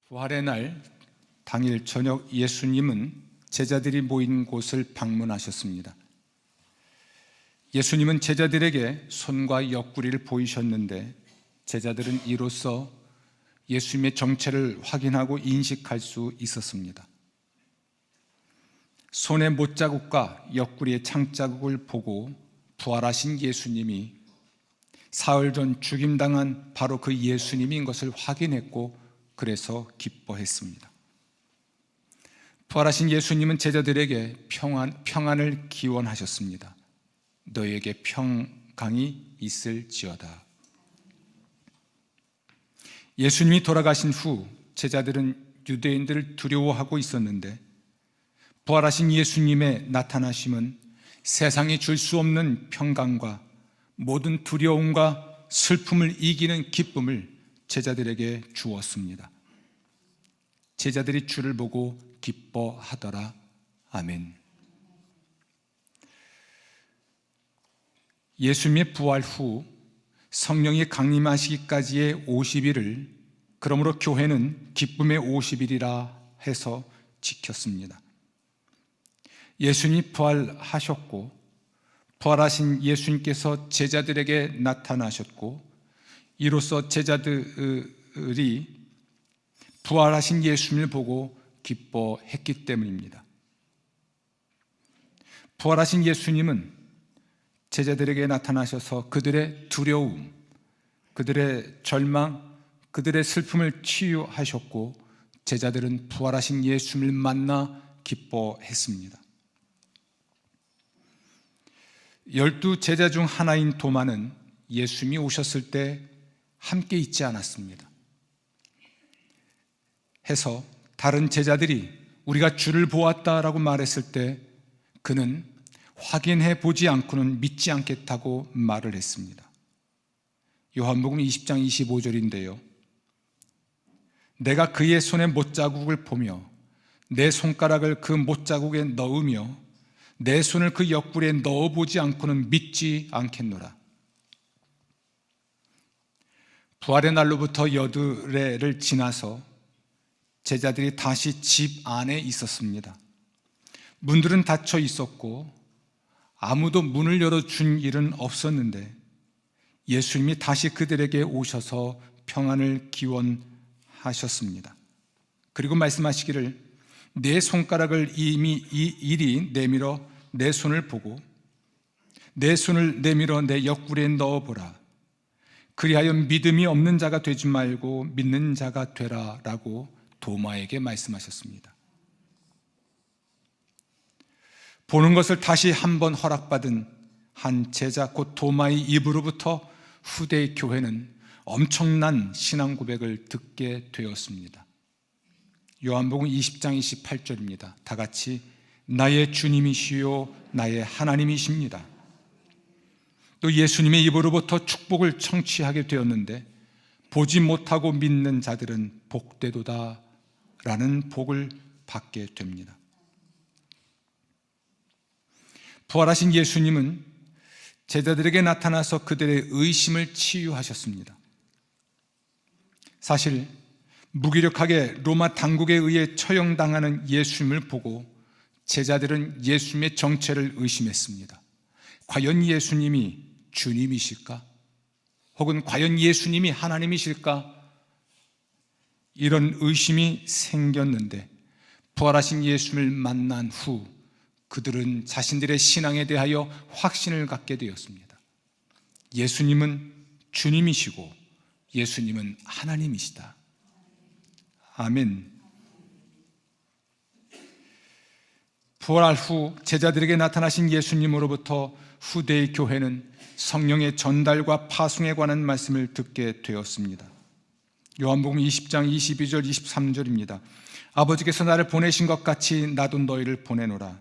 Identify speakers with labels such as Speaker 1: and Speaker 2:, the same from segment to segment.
Speaker 1: 부활의 날 당일 저녁 예수님은 제자들이 모인 곳을 방문하셨습니다. 예수님은 제자들에게 손과 옆구리를 보이셨는데 제자들은 이로써 예수님의 정체를 확인하고 인식할 수 있었습니다. 손의 못자국과 옆구리의 창자국을 보고 부활하신 예수님이 사흘 전 죽임당한 바로 그 예수님인 것을 확인했고 그래서 기뻐했습니다. 부활하신 예수님은 제자들에게 평안을 기원하셨습니다. 너희에게 평강이 있을지어다. 예수님이 돌아가신 후 제자들은 유대인들을 두려워하고 있었는데 부활하신 예수님의 나타나심은 세상이 줄 수 없는 평강과 모든 두려움과 슬픔을 이기는 기쁨을 제자들에게 주었습니다. 제자들이 주를 보고 기뻐하더라. 아멘. 예수님의 부활 후 성령이 강림하시기까지의 50일을 그러므로 교회는 기쁨의 50일이라 해서 지켰습니다. 예수님이 부활하셨고 부활하신 예수님께서 제자들에게 나타나셨고 이로써 제자들이 부활하신 예수님을 보고 기뻐했기 때문입니다. 부활하신 예수님은 제자들에게 나타나셔서 그들의 두려움, 그들의 절망, 그들의 슬픔을 치유하셨고 제자들은 부활하신 예수님을 만나 기뻐했습니다. 12 제자 중 하나인 도마는 예수님이 오셨을 때 함께 있지 않았습니다. 해서 다른 제자들이 우리가 주를 보았다라고 말했을 때 그는 확인해 보지 않고는 믿지 않겠다고 말을 했습니다. 요한복음 20장 25절인데요. 내가 그의 손에 못자국을 보며 내 손가락을 그 못자국에 넣으며 내 손을 그 옆구리에 넣어보지 않고는 믿지 않겠노라. 부활의 날로부터 여드레를 지나서 제자들이 다시 집 안에 있었습니다. 문들은 닫혀 있었고 아무도 문을 열어준 일은 없었는데 예수님이 다시 그들에게 오셔서 평안을 기원하셨습니다. 그리고 말씀하시기를 내 손가락을 이리 내밀어 내 손을 보고 내 손을 내밀어 내 옆구리에 넣어보라. 그리하여 믿음이 없는 자가 되지 말고 믿는 자가 되라 라고 도마에게 말씀하셨습니다. 보는 것을 다시 한번 허락받은 한 제자 곧 도마의 입으로부터 후대의 교회는 엄청난 신앙 고백을 듣게 되었습니다. 요한복음 20장 28절입니다. 다 같이 나의 주님이시요 나의 하나님이십니다. 또 예수님의 입으로부터 축복을 청취하게 되었는데 보지 못하고 믿는 자들은 복되도다 라는 복을 받게 됩니다. 부활하신 예수님은 제자들에게 나타나서 그들의 의심을 치유하셨습니다. 사실 무기력하게 로마 당국에 의해 처형당하는 예수님을 보고 제자들은 예수님의 정체를 의심했습니다. 과연 예수님이 주님이실까? 혹은 과연 예수님이 하나님이실까? 이런 의심이 생겼는데 부활하신 예수님을 만난 후 그들은 자신들의 신앙에 대하여 확신을 갖게 되었습니다. 예수님은 주님이시고 예수님은 하나님이시다. 아멘. 부활 후 제자들에게 나타나신 예수님으로부터 후대의 교회는 성령의 전달과 파송에 관한 말씀을 듣게 되었습니다. 요한복음 20장 22절 23절입니다. 아버지께서 나를 보내신 것 같이 나도 너희를 보내노라.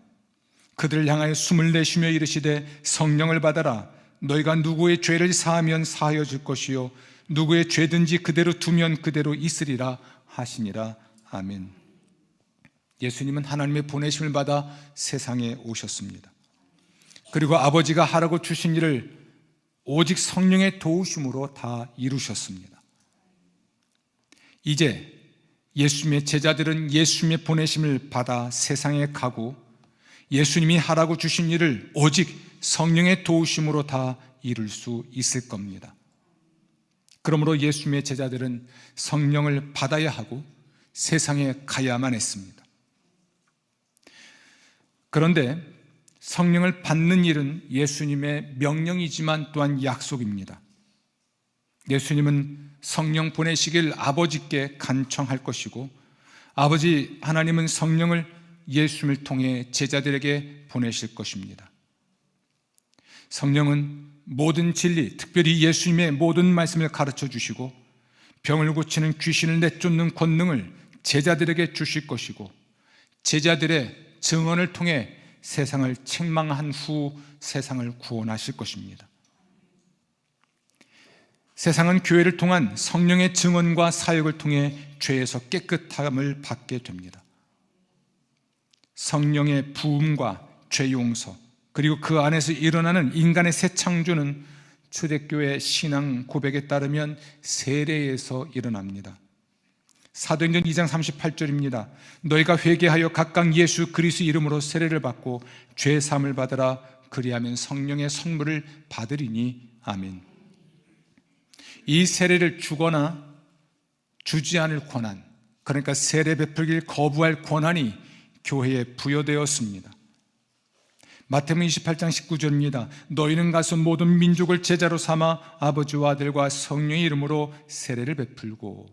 Speaker 1: 그들을 향하여 숨을 내쉬며 이르시되 성령을 받아라. 너희가 누구의 죄를 사하면 사하여 줄 것이요 누구의 죄든지 그대로 두면 그대로 있으리라 하시니라. 아멘. 예수님은 하나님의 보내심을 받아 세상에 오셨습니다. 그리고 아버지가 하라고 주신 일을 오직 성령의 도우심으로 다 이루셨습니다. 이제 예수님의 제자들은 예수님의 보내심을 받아 세상에 가고 예수님이 하라고 주신 일을 오직 성령의 도우심으로 다 이룰 수 있을 겁니다. 그러므로 예수님의 제자들은 성령을 받아야 하고 세상에 가야만 했습니다. 그런데 성령을 받는 일은 예수님의 명령이지만 또한 약속입니다. 예수님은 성령 보내시길 아버지께 간청할 것이고 아버지 하나님은 성령을 예수님을 통해 제자들에게 보내실 것입니다. 성령은 모든 진리, 특별히 예수님의 모든 말씀을 가르쳐 주시고 병을 고치는 귀신을 내쫓는 권능을 제자들에게 주실 것이고 제자들의 증언을 통해 세상을 책망한 후 세상을 구원하실 것입니다. 세상은 교회를 통한 성령의 증언과 사역을 통해 죄에서 깨끗함을 받게 됩니다. 성령의 부음과 죄 용서, 그리고 그 안에서 일어나는 인간의 새 창조는 초대교회 신앙 고백에 따르면 세례에서 일어납니다. 사도행전 2장 38절입니다. 너희가 회개하여 각각 예수 그리스도 이름으로 세례를 받고 죄 사함을 받으라. 그리하면 성령의 선물을 받으리니. 아멘. 이 세례를 주거나 주지 않을 권한, 그러니까 세례 베풀기를 거부할 권한이 교회에 부여되었습니다. 마태복음 28장 19절입니다. 너희는 가서 모든 민족을 제자로 삼아 아버지와 아들과 성령의 이름으로 세례를 베풀고.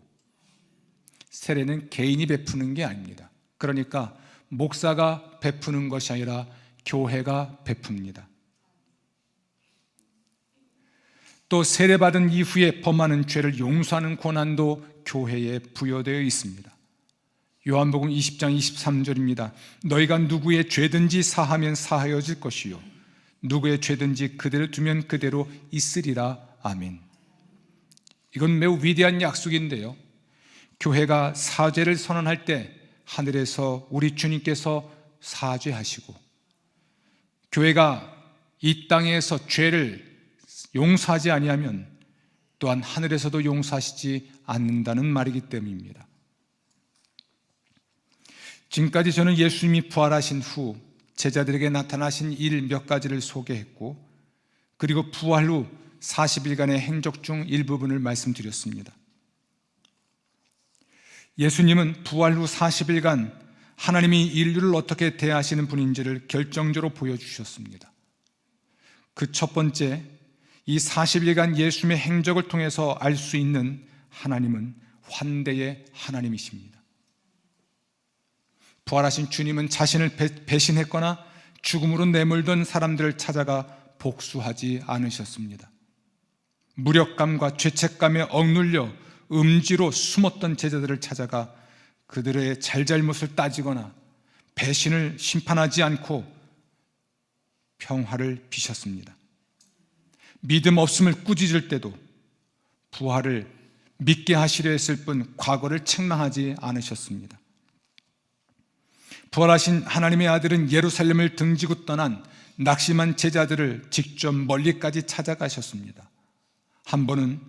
Speaker 1: 세례는 개인이 베푸는 게 아닙니다. 그러니까 목사가 베푸는 것이 아니라 교회가 베풉니다. 또 세례받은 이후에 범하는 죄를 용서하는 권한도 교회에 부여되어 있습니다. 요한복음 20장 23절입니다. 너희가 누구의 죄든지 사하면 사하여질 것이요 누구의 죄든지 그대로 두면 그대로 있으리라. 아멘. 이건 매우 위대한 약속인데요, 교회가 사죄를 선언할 때 하늘에서 우리 주님께서 사죄하시고 교회가 이 땅에서 죄를 용서하지 아니하면 또한 하늘에서도 용서하시지 않는다는 말이기 때문입니다. 지금까지 저는 예수님이 부활하신 후 제자들에게 나타나신 일 몇 가지를 소개했고, 그리고 부활 후 40일간의 행적 중 일부분을 말씀드렸습니다. 예수님은 부활 후 40일간 하나님이 인류를 어떻게 대하시는 분인지를 결정적으로 보여주셨습니다. 그 첫 번째, 이 40일간 예수님의 행적을 통해서 알 수 있는 하나님은 환대의 하나님이십니다. 부활하신 주님은 자신을 배신했거나 죽음으로 내몰던 사람들을 찾아가 복수하지 않으셨습니다. 무력감과 죄책감에 억눌려 음지로 숨었던 제자들을 찾아가 그들의 잘잘못을 따지거나 배신을 심판하지 않고 평화를 비셨습니다. 믿음 없음을 꾸짖을 때도 부활을 믿게 하시려 했을 뿐 과거를 책망하지 않으셨습니다. 부활하신 하나님의 아들은 예루살렘을 등지고 떠난 낙심한 제자들을 직접 멀리까지 찾아가셨습니다. 한 번은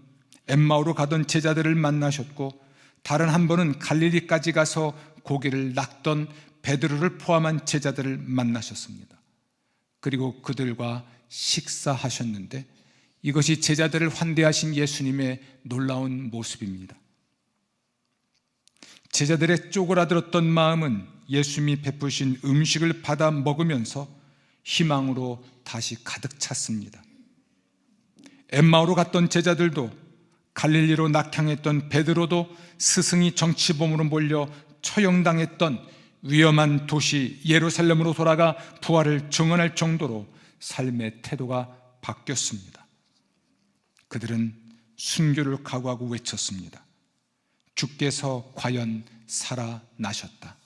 Speaker 1: 엠마오로 가던 제자들을 만나셨고, 다른 한 번은 갈릴리까지 가서 고기를 낚던 베드로를 포함한 제자들을 만나셨습니다. 그리고 그들과 식사하셨는데 이것이 제자들을 환대하신 예수님의 놀라운 모습입니다. 제자들의 쪼그라들었던 마음은 예수님이 베푸신 음식을 받아 먹으면서 희망으로 다시 가득 찼습니다. 엠마오로 갔던 제자들도, 갈릴리로 낙향했던 베드로도 스승이 정치범으로 몰려 처형당했던 위험한 도시 예루살렘으로 돌아가 부활을 증언할 정도로 삶의 태도가 바뀌었습니다. 그들은 순교를 각오하고 외쳤습니다. 주께서 과연 살아나셨다.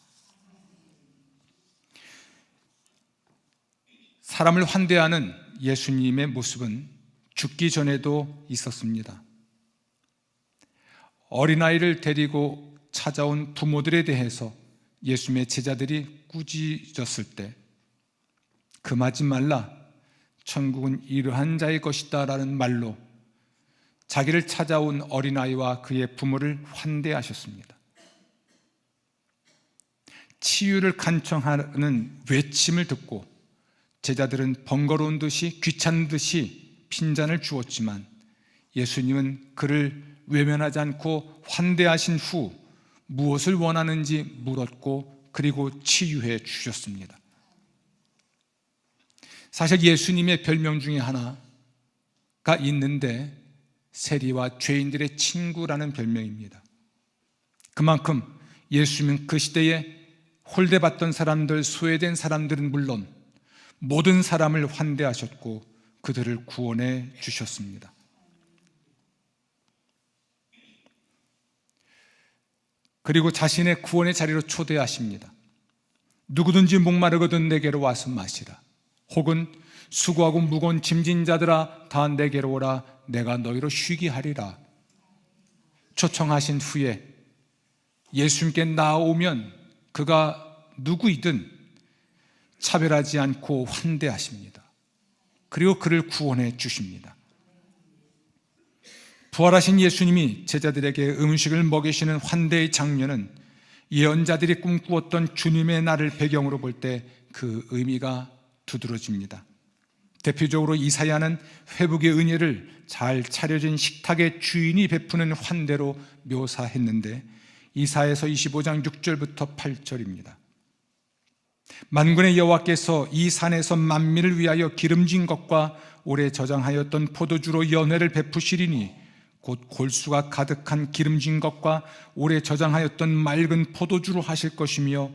Speaker 1: 사람을 환대하는 예수님의 모습은 죽기 전에도 있었습니다. 어린아이를 데리고 찾아온 부모들에 대해서 예수님의 제자들이 꾸짖었을 때 금하지 말라, 천국은 이러한 자의 것이다 라는 말로 자기를 찾아온 어린아이와 그의 부모를 환대하셨습니다. 치유를 간청하는 외침을 듣고 제자들은 번거로운 듯이 귀찮은 듯이 핀잔을 주었지만 예수님은 그를 외면하지 않고 환대하신 후 무엇을 원하는지 물었고 그리고 치유해 주셨습니다. 사실 예수님의 별명 중에 하나가 있는데 세리와 죄인들의 친구라는 별명입니다. 그만큼 예수님은 그 시대에 홀대받던 사람들, 소외된 사람들은 물론 모든 사람을 환대하셨고 그들을 구원해 주셨습니다. 그리고 자신의 구원의 자리로 초대하십니다. 누구든지 목마르거든 내게로 와서 마시라. 혹은 수고하고 무거운 짐진 자들아 다 내게로 오라. 내가 너희로 쉬게 하리라. 초청하신 후에 예수님께 나오면 그가 누구이든 차별하지 않고 환대하십니다. 그리고 그를 구원해 주십니다. 부활하신 예수님이 제자들에게 음식을 먹이시는 환대의 장면은 예언자들이 꿈꾸었던 주님의 날을 배경으로 볼 때 그 의미가 두드러집니다. 대표적으로 이사야는 회복의 은혜를 잘 차려진 식탁의 주인이 베푸는 환대로 묘사했는데 이사야서 25장 6절부터 8절입니다. 만군의 여호와께서 이 산에서 만민을 위하여 기름진 것과 오래 저장하였던 포도주로 연회를 베푸시리니 곧 골수가 가득한 기름진 것과 오래 저장하였던 맑은 포도주로 하실 것이며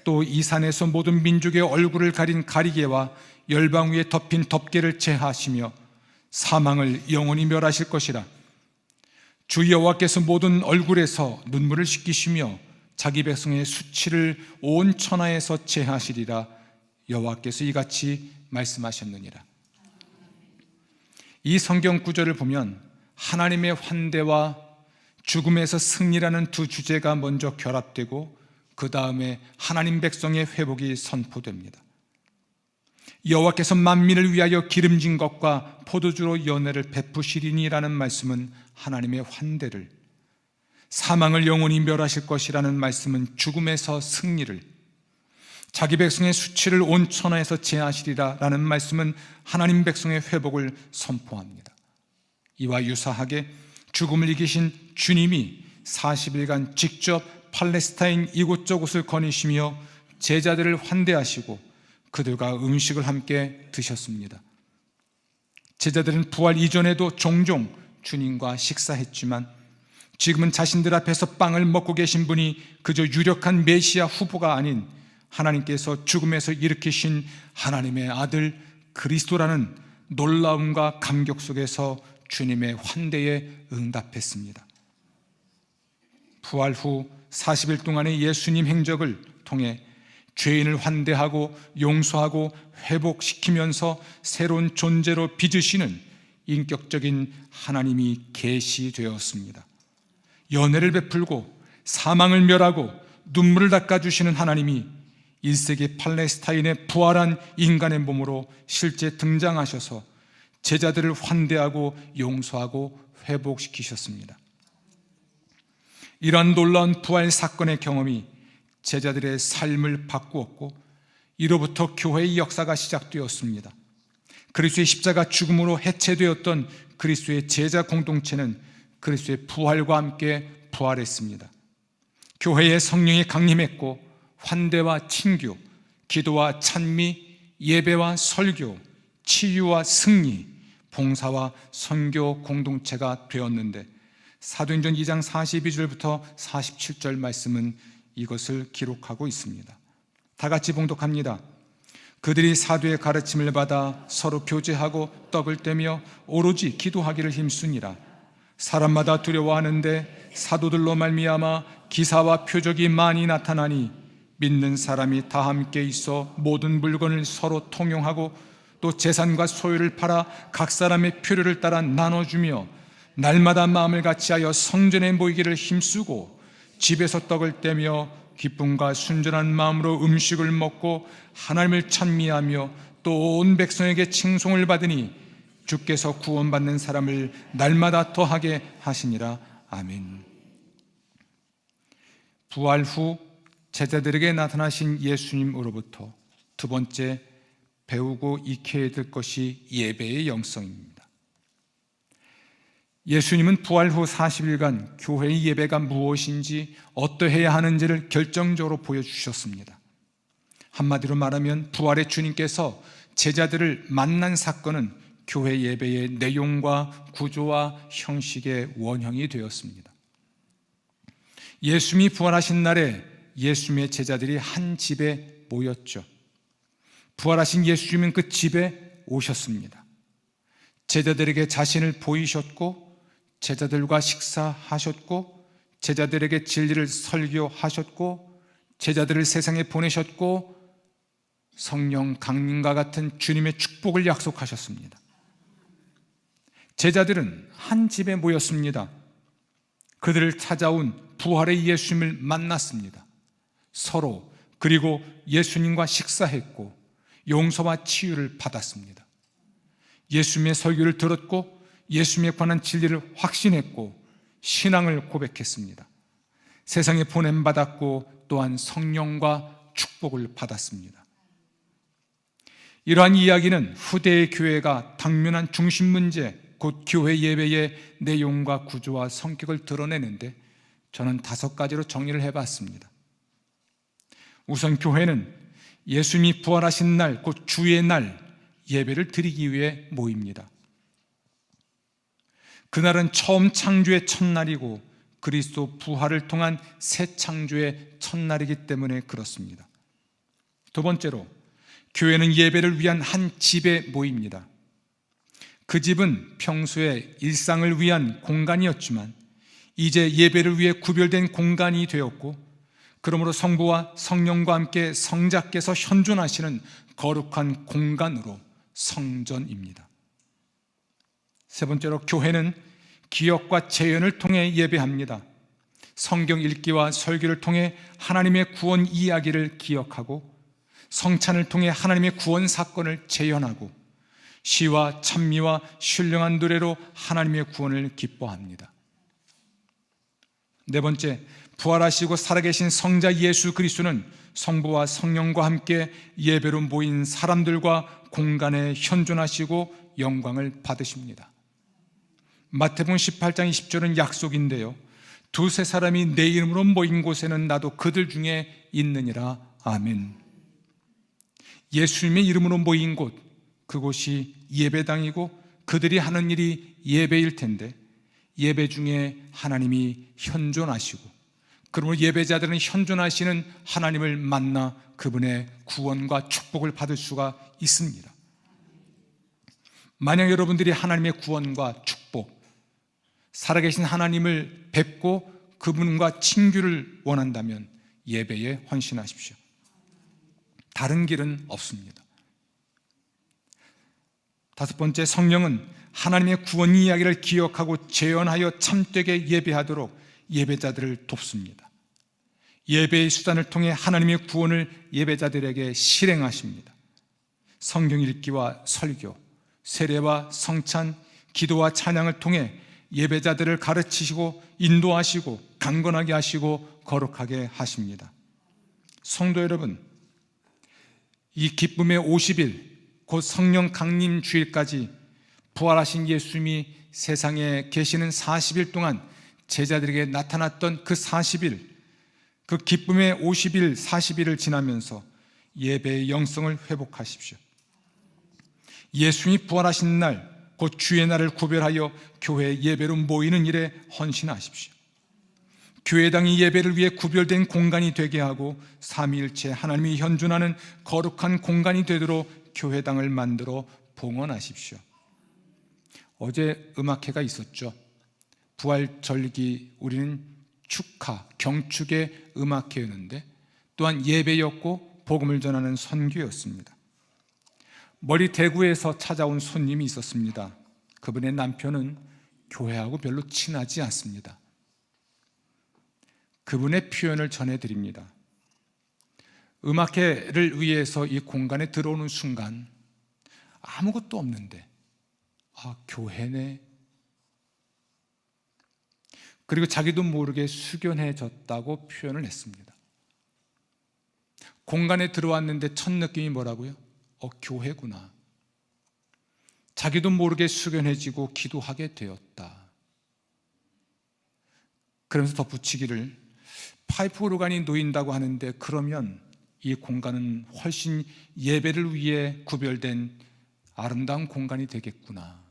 Speaker 1: 또 이 산에서 모든 민족의 얼굴을 가린 가리개와 열방 위에 덮인 덮개를 제하시며 사망을 영원히 멸하실 것이라. 주 여호와께서 모든 얼굴에서 눈물을 씻기시며 자기 백성의 수치를 온 천하에서 제하시리라. 여호와께서 이같이 말씀하셨느니라. 이 성경 구절을 보면 하나님의 환대와 죽음에서 승리라는 두 주제가 먼저 결합되고 그 다음에 하나님 백성의 회복이 선포됩니다. 여호와께서 만민을 위하여 기름진 것과 포도주로 연회를 베푸시리니라는 말씀은 하나님의 환대를, 사망을 영원히 멸하실 것이라는 말씀은 죽음에서 승리를, 자기 백성의 수치를 온 천하에서 제하시리라 라는 말씀은 하나님 백성의 회복을 선포합니다. 이와 유사하게 죽음을 이기신 주님이 40일간 직접 팔레스타인 이곳저곳을 거니시며 제자들을 환대하시고 그들과 음식을 함께 드셨습니다. 제자들은 부활 이전에도 종종 주님과 식사했지만 지금은 자신들 앞에서 빵을 먹고 계신 분이 그저 유력한 메시아 후보가 아닌 하나님께서 죽음에서 일으키신 하나님의 아들 그리스도라는 놀라움과 감격 속에서 주님의 환대에 응답했습니다. 부활 후 40일 동안의 예수님 행적을 통해 죄인을 환대하고 용서하고 회복시키면서 새로운 존재로 빚으시는 인격적인 하나님이 계시되었습니다. 연회를 베풀고 사망을 멸하고 눈물을 닦아주시는 하나님이 1세기 팔레스타인의 부활한 인간의 몸으로 실제 등장하셔서 제자들을 환대하고 용서하고 회복시키셨습니다. 이러한 놀라운 부활 사건의 경험이 제자들의 삶을 바꾸었고 이로부터 교회의 역사가 시작되었습니다. 그리스도의 십자가 죽음으로 해체되었던 그리스도의 제자 공동체는 그리스도의 부활과 함께 부활했습니다. 교회의 성령이 강림했고 환대와 친교, 기도와 찬미, 예배와 설교, 치유와 승리, 봉사와 선교 공동체가 되었는데 사도행전 2장 42절부터 47절 말씀은 이것을 기록하고 있습니다. 다 같이 봉독합니다. 그들이 사도의 가르침을 받아 서로 교제하고 떡을 떼며 오로지 기도하기를 힘쓰니라. 사람마다 두려워하는데 사도들로 말미암아 기사와 표적이 많이 나타나니 믿는 사람이 다 함께 있어 모든 물건을 서로 통용하고 또 재산과 소유를 팔아 각 사람의 필요를 따라 나눠주며 날마다 마음을 같이하여 성전에 모이기를 힘쓰고 집에서 떡을 떼며 기쁨과 순전한 마음으로 음식을 먹고 하나님을 찬미하며 또 온 백성에게 칭송을 받으니 주께서 구원받는 사람을 날마다 더하게 하시니라. 아멘. 부활 후 제자들에게 나타나신 예수님으로부터 두 번째 배우고 익혀야 될 것이 예배의 영성입니다. 예수님은 부활 후 40일간 교회의 예배가 무엇인지 어떠해야 하는지를 결정적으로 보여주셨습니다. 한마디로 말하면 부활의 주님께서 제자들을 만난 사건은 교회 예배의 내용과 구조와 형식의 원형이 되었습니다. 예수님이 부활하신 날에 예수님의 제자들이 한 집에 모였죠. 부활하신 예수님은 그 집에 오셨습니다. 제자들에게 자신을 보이셨고 제자들과 식사하셨고 제자들에게 진리를 설교하셨고 제자들을 세상에 보내셨고 성령 강림과 같은 주님의 축복을 약속하셨습니다. 제자들은 한 집에 모였습니다. 그들을 찾아온 부활의 예수님을 만났습니다. 서로 그리고 예수님과 식사했고 용서와 치유를 받았습니다. 예수님의 설교를 들었고 예수님에 관한 진리를 확신했고 신앙을 고백했습니다. 세상에 보냄받았고 또한 성령과 축복을 받았습니다. 이러한 이야기는 후대의 교회가 당면한 중심 문제, 곧 교회 예배의 내용과 구조와 성격을 드러내는데 저는 5가지로 정리를 해봤습니다. 우선 교회는 예수님이 부활하신 날, 곧 주의 날 예배를 드리기 위해 모입니다. 그날은 처음 창조의 첫날이고 그리스도 부활을 통한 새 창조의 첫날이기 때문에 그렇습니다. 두 번째로 교회는 예배를 위한 한 집에 모입니다. 그 집은 평소에 일상을 위한 공간이었지만 이제 예배를 위해 구별된 공간이 되었고 그러므로 성부와 성령과 함께 성자께서 현존하시는 거룩한 공간으로 성전입니다. 세 번째로 교회는 기억과 재연을 통해 예배합니다. 성경 읽기와 설교를 통해 하나님의 구원 이야기를 기억하고 성찬을 통해 하나님의 구원 사건을 재현하고 시와 찬미와 신령한 노래로 하나님의 구원을 기뻐합니다. 네 번째, 부활하시고 살아계신 성자 예수 그리스도는 성부와 성령과 함께 예배로 모인 사람들과 공간에 현존하시고 영광을 받으십니다. 마태복음 18장 20절은 약속인데요, 두세 사람이 내 이름으로 모인 곳에는 나도 그들 중에 있느니라. 아멘. 예수님의 이름으로 모인 곳, 그곳이 예배당이고 그들이 하는 일이 예배일 텐데 예배 중에 하나님이 현존하시고 그러므로 예배자들은 현존하시는 하나님을 만나 그분의 구원과 축복을 받을 수가 있습니다. 만약 여러분들이 하나님의 구원과 축복, 살아계신 하나님을 뵙고 그분과 친교를 원한다면 예배에 헌신하십시오. 다른 길은 없습니다. 다섯 번째, 성령은 하나님의 구원 이야기를 기억하고 재현하여 참되게 예배하도록 예배자들을 돕습니다. 예배의 수단을 통해 하나님의 구원을 예배자들에게 실행하십니다. 성경 읽기와 설교, 세례와 성찬, 기도와 찬양을 통해 예배자들을 가르치시고 인도하시고 강건하게 하시고 거룩하게 하십니다. 성도 여러분, 이 기쁨의 50일, 곧 성령 강림 주일까지 부활하신 예수님이 세상에 계시는 40일 동안 제자들에게 나타났던 그 40일, 그 기쁨의 50일, 40일을 지나면서 예배의 영성을 회복하십시오. 예수님이 부활하신 날, 곧 주의 날을 구별하여 교회 예배로 모이는 일에 헌신하십시오. 교회당이 예배를 위해 구별된 공간이 되게 하고 삼위일체 하나님이 현존하는 거룩한 공간이 되도록 교회당을 만들어 봉헌하십시오. 어제 음악회가 있었죠. 부활절기 우리는 축하, 경축의 음악회였는데 또한 예배였고 복음을 전하는 선교였습니다. 머리 대구에서 찾아온 손님이 있었습니다. 그분의 남편은 교회하고 별로 친하지 않습니다. 그분의 표현을 전해드립니다. 음악회를 위해서 이 공간에 들어오는 순간 아무것도 없는데 교회네. 그리고 자기도 모르게 숙연해졌다고 표현을 했습니다. 공간에 들어왔는데 첫 느낌이 뭐라고요? 교회구나. 자기도 모르게 숙연해지고 기도하게 되었다. 그러면서 덧붙이기를, 파이프 오르간이 놓인다고 하는데 그러면 이 공간은 훨씬 예배를 위해 구별된 아름다운 공간이 되겠구나.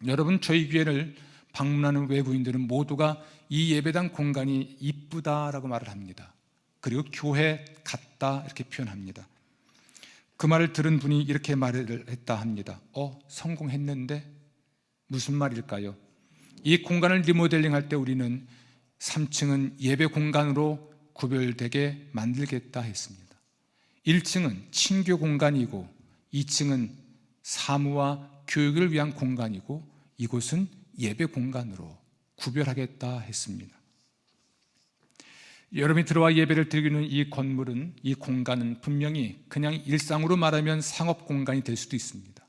Speaker 1: 여러분, 저희 교회를 방문하는 외부인들은 모두가 이 예배당 공간이 이쁘다라고 말을 합니다. 그리고 교회 같다 이렇게 표현합니다. 그 말을 들은 분이 이렇게 말을 했다 합니다. 성공했는데? 무슨 말일까요? 이 공간을 리모델링 할 때 우리는 3층은 예배 공간으로 구별되게 만들겠다 했습니다. 1층은 친교 공간이고 2층은 사무와 교육을 위한 공간이고 이곳은 예배 공간으로 구별하겠다 했습니다. 여러분이 들어와 예배를 드리는 이 건물은, 이 공간은 분명히 그냥 일상으로 말하면 상업 공간이 될 수도 있습니다.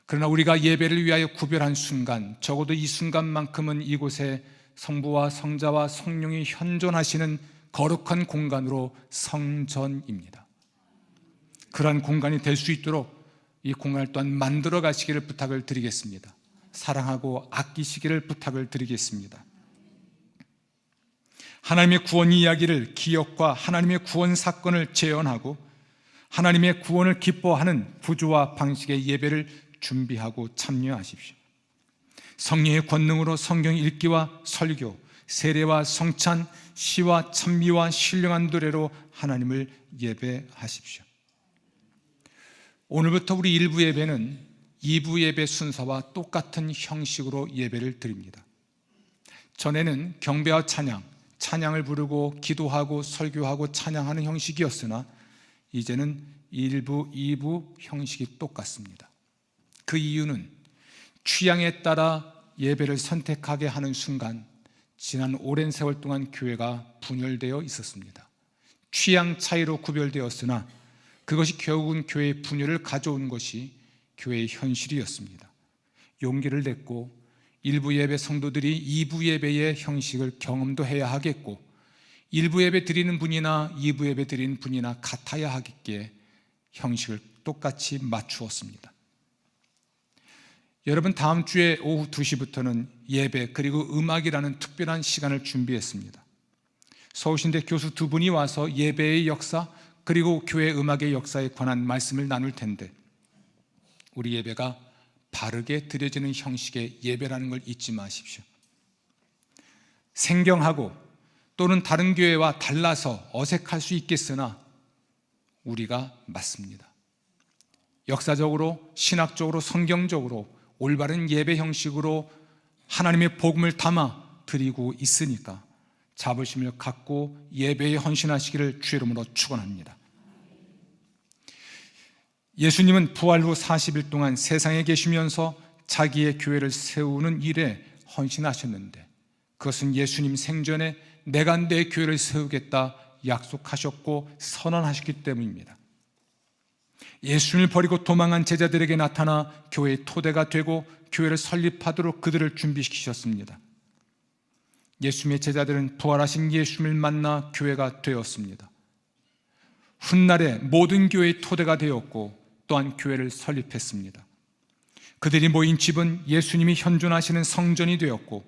Speaker 1: 그러나 우리가 예배를 위하여 구별한 순간, 적어도 이 순간만큼은 이곳에 성부와 성자와 성령이 현존하시는 거룩한 공간으로 성전입니다. 그러한 공간이 될 수 있도록 이 공간을 또한 만들어 가시기를 부탁을 드리겠습니다. 사랑하고 아끼시기를 부탁을 드리겠습니다. 하나님의 구원 이야기를, 기억과 하나님의 구원 사건을 재현하고 하나님의 구원을 기뻐하는 구조와 방식의 예배를 준비하고 참여하십시오. 성령의 권능으로 성경 읽기와 설교, 세례와 성찬, 시와 찬미와 신령한 노래로 하나님을 예배하십시오. 오늘부터 우리 1부 예배는 2부 예배 순서와 똑같은 형식으로 예배를 드립니다. 전에는 경배와 찬양을 부르고 기도하고 설교하고 찬양하는 형식이었으나 이제는 1부, 2부 형식이 똑같습니다. 그 이유는 취향에 따라 예배를 선택하게 하는 순간 지난 오랜 세월 동안 교회가 분열되어 있었습니다. 취향 차이로 구별되었으나 그것이 결국은 교회의 분열을 가져온 것이 교회의 현실이었습니다. 용기를 냈고 일부 예배 성도들이 2부 예배의 형식을 경험도 해야 하겠고 1부 예배 드리는 분이나 2부 예배 드리는 분이나 같아야 하기에 형식을 똑같이 맞추었습니다. 여러분, 다음 주에 오후 2시부터는 예배 그리고 음악이라는 특별한 시간을 준비했습니다. 서울신대 교수 2분이 와서 예배의 역사 그리고 교회 음악의 역사에 관한 말씀을 나눌 텐데 우리 예배가 바르게 드려지는 형식의 예배라는 걸 잊지 마십시오. 생경하고 또는 다른 교회와 달라서 어색할 수 있겠으나 우리가 맞습니다. 역사적으로, 신학적으로, 성경적으로 올바른 예배 형식으로 하나님의 복음을 담아 드리고 있으니까 자부심을 갖고 예배에 헌신하시기를 주의 이름으로 축원합니다. 예수님은 부활 후 40일 동안 세상에 계시면서 자기의 교회를 세우는 일에 헌신하셨는데 그것은 예수님 생전에 내가 내 교회를 세우겠다 약속하셨고 선언하셨기 때문입니다. 예수님을 버리고 도망한 제자들에게 나타나 교회의 토대가 되고 교회를 설립하도록 그들을 준비시키셨습니다. 예수님의 제자들은 부활하신 예수님을 만나 교회가 되었습니다. 훗날에 모든 교회의 토대가 되었고 또한 교회를 설립했습니다. 그들이 모인 집은 예수님이 현존하시는 성전이 되었고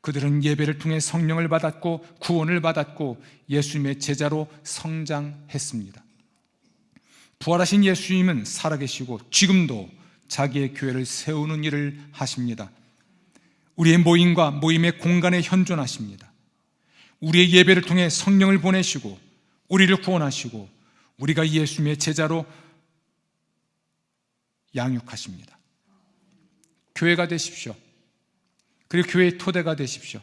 Speaker 1: 그들은 예배를 통해 성령을 받았고 구원을 받았고 예수님의 제자로 성장했습니다. 부활하신 예수님은 살아계시고 지금도 자기의 교회를 세우는 일을 하십니다. 우리의 모임과 모임의 공간에 현존하십니다. 우리의 예배를 통해 성령을 보내시고 우리를 구원하시고 우리가 예수님의 제자로 양육하십니다. 교회가 되십시오. 그리고 교회의 토대가 되십시오.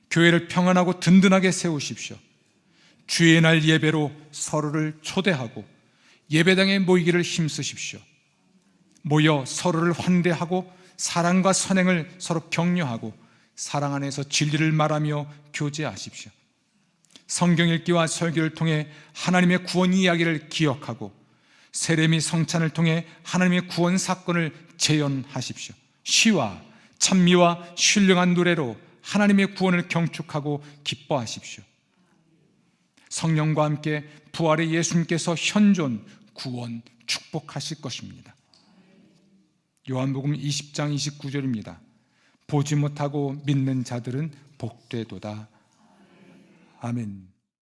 Speaker 1: 교회를 평안하고 든든하게 세우십시오. 주의 날 예배로 서로를 초대하고 예배당에 모이기를 힘쓰십시오. 모여 서로를 환대하고 사랑과 선행을 서로 격려하고 사랑 안에서 진리를 말하며 교제하십시오. 성경 읽기와 설교를 통해 하나님의 구원 이야기를 기억하고 세례 및 성찬을 통해 하나님의 구원 사건을 재현하십시오. 시와 찬미와 신령한 노래로 하나님의 구원을 경축하고 기뻐하십시오. 성령과 함께 부활의 예수님께서 현존, 구원, 축복하실 것입니다. 요한복음 20장 29절입니다. 보지 못하고 믿는 자들은 복되도다. 아멘.